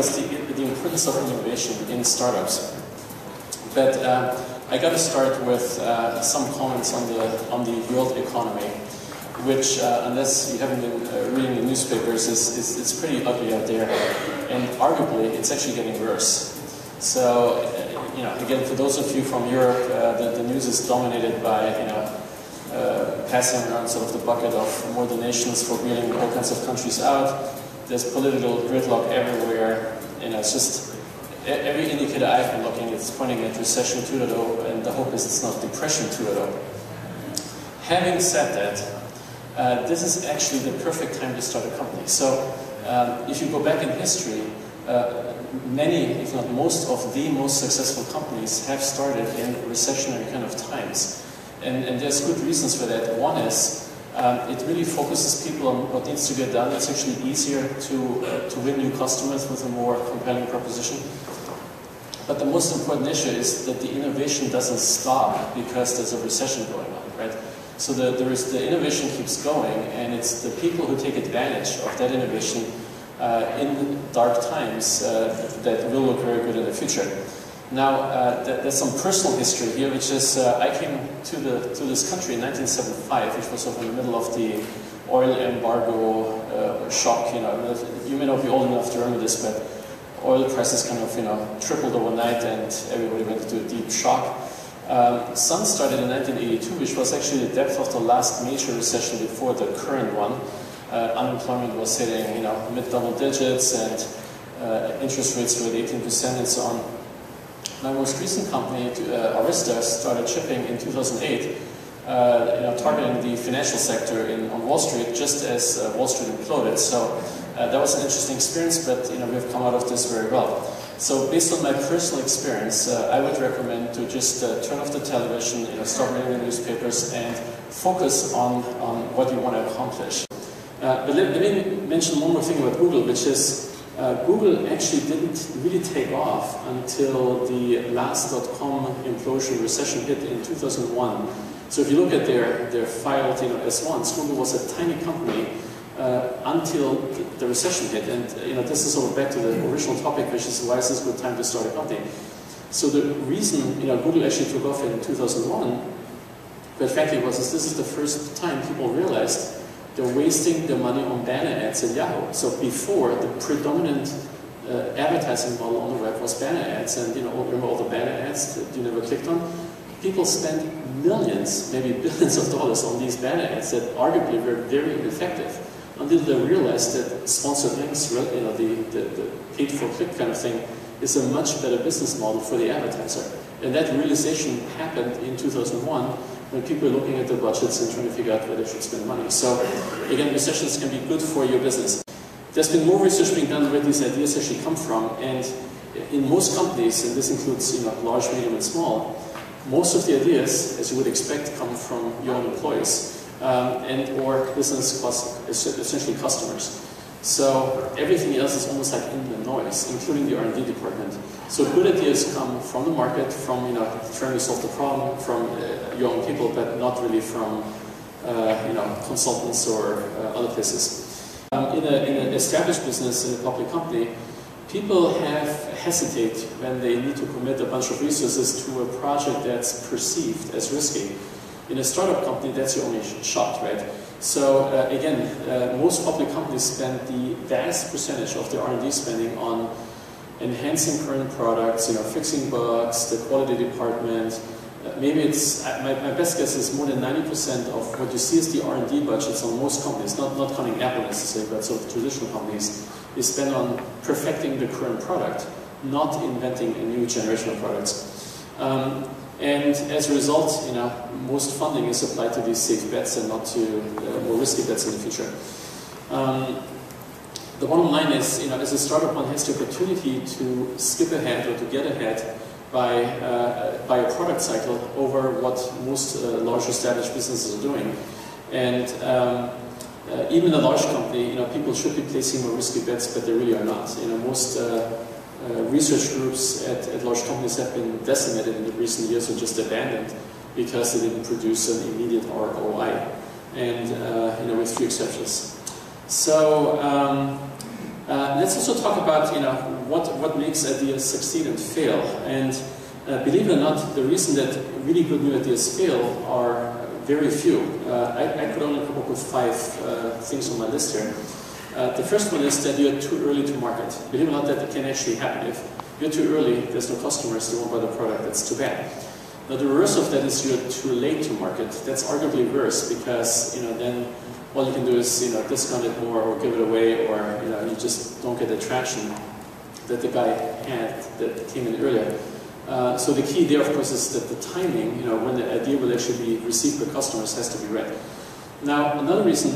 is the importance of innovation in startups. But I got to start with some comments on the world economy, which, unless you haven't been reading the newspapers, it's pretty ugly out there, and arguably it's actually getting worse. So, again, for those of you from Europe, the news is dominated by passing around sort of the bucket of more donations for bailing all kinds of countries out. There's political gridlock everywhere. It's just every indicator I've been looking, it's pointing at recession 2.0, and the hope is it's not depression 2.0. Having said that, this is actually the perfect time to start a company. So if you go back in history, many, if not most, of the most successful companies have started in recessionary kind of times. And there's good reasons for that. One is, it really focuses people on what needs to get done. It's actually easier to win new customers with a more compelling proposition. But the most important issue is that the innovation doesn't stop because there's a recession going on, right? So the innovation keeps going, and it's the people who take advantage of that innovation in dark times that will look very good in the future. Now, there's some personal history here, which is I came to this country in 1975, which was sort of in the middle of the oil embargo shock. You may not be old enough to remember this, but oil prices kind of tripled overnight, and everybody went into a deep shock. Sun started in 1982, which was actually the depth of the last major recession before the current one. Unemployment was hitting mid-double digits, and interest rates were at 18% and so on. My most recent company, Arista, started shipping in 2008, targeting the financial sector on Wall Street, just as Wall Street imploded. So that was an interesting experience, but we've come out of this very well. So based on my personal experience, I would recommend to just turn off the television, stop reading the newspapers, and focus on what you want to accomplish. But let me mention one more thing about Google, which is Google actually didn't really take off until the last .com implosion recession hit in 2001. So if you look at their filed S1s, Google was a tiny company until the recession hit. And this is sort of back to the original topic, which is why is this a good time to start a company? So the reason Google actually took off in 2001, but frankly, was this is the first time people realized they're wasting their money on banner ads at Yahoo. So before, the predominant advertising model on the web was banner ads, and remember all the banner ads that you never clicked on? People spent millions, maybe billions of dollars on these banner ads that arguably were very ineffective, until they realized that sponsored links, the paid-for-click kind of thing, is a much better business model for the advertiser. And that realization happened in 2001, when people are looking at their budgets and trying to figure out where they should spend money. So again, recessions can be good for your business. There's been more research being done where these ideas actually come from, and in most companies, and this includes large, medium, and small, most of the ideas, as you would expect, come from your own employees and or business essentially customers. So everything else is almost like in the noise, including the R&D department. So good ideas come from the market, from trying to solve the problem, from your own people, but not really from consultants or other places. In an established business, in a public company, people hesitate when they need to commit a bunch of resources to a project that's perceived as risky. In a startup company, that's your only shot, right? So again, most public companies spend the vast percentage of their R&D spending on enhancing current products, fixing bugs, the quality department. Maybe it's, my best guess is more than 90% of what you see as the R&D budgets on most companies, not counting Apple necessarily, but sort of traditional companies, is spent on perfecting the current product, not inventing a new generation of products. And as a result, most funding is applied to these safe bets and not to more risky bets in the future. The bottom line is, as a startup, one has the opportunity to skip ahead or to get ahead by a product cycle over what most large established businesses are doing. And even a large company, people should be placing more risky bets, but they really are not. Most research groups at large companies have been decimated in the recent years or just abandoned because they didn't produce an immediate ROI, and with few exceptions. So let's also talk about what makes ideas succeed and fail. And believe it or not, the reason that really good new ideas fail are very few. I could only come up with 5 things on my list here. The first one is that you're too early to market. Believe it or not, that can actually happen. If you're too early, there's no customers, they won't buy the product, that's too bad. Now the reverse of that is you're too late to market. That's arguably worse, because then all you can do is discount it more or give it away, or you just don't get the traction that the guy had that came in earlier. So the key there, of course, is that the timing, when the idea will actually be received by customers, has to be right. Now, another reason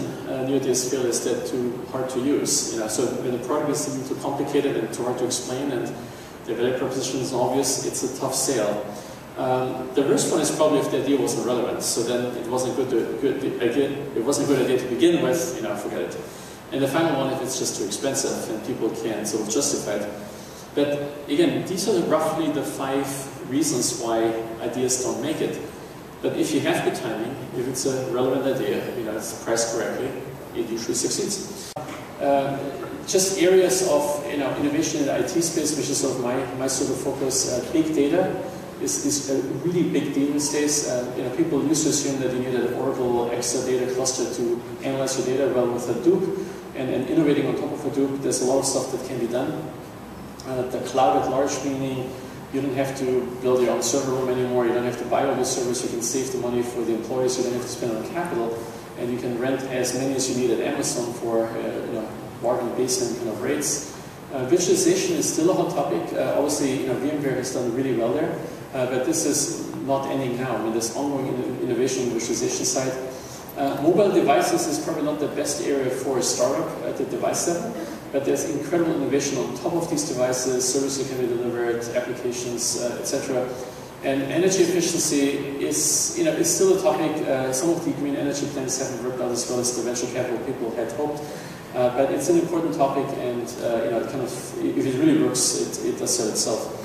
new ideas fail is that too hard to use. So when the product is too complicated and too hard to explain, and the value proposition is obvious, it's a tough sale. The worst one is probably if the idea wasn't relevant. So then it wasn't a good idea to begin with. Forget it. And the final one, if it's just too expensive and people can't sort of justify it. But again, these are roughly the 5 reasons why ideas don't make it. But if you have good timing, if it's a relevant idea, it's priced correctly, it usually succeeds. Just areas of innovation in the IT space, which is sort of my sort of focus. Big data is a really big deal these days. People used to assume that you need an Oracle extra data cluster to analyze your data. Well, with Hadoop and innovating on top of Hadoop, there's a lot of stuff that can be done. The cloud at large, meaning you don't have to build your own server room anymore, you don't have to buy all the servers, you can save the money for the employees, you don't have to spend on capital, and you can rent as many as you need at Amazon for bargain basement kind of rates. Visualization is still a hot topic. Obviously, VMware has done really well there, but this is not ending now. I mean, there's ongoing innovation on the visualization side. Mobile devices is probably not the best area for a startup at the device level, but there's incredible innovation on top of these devices, services can be delivered, applications, etc. And energy efficiency is, still a topic. Some of the green energy plans haven't worked out as well as the venture capital people had hoped, but it's an important topic, and it kind of, if it really works, it does sell itself.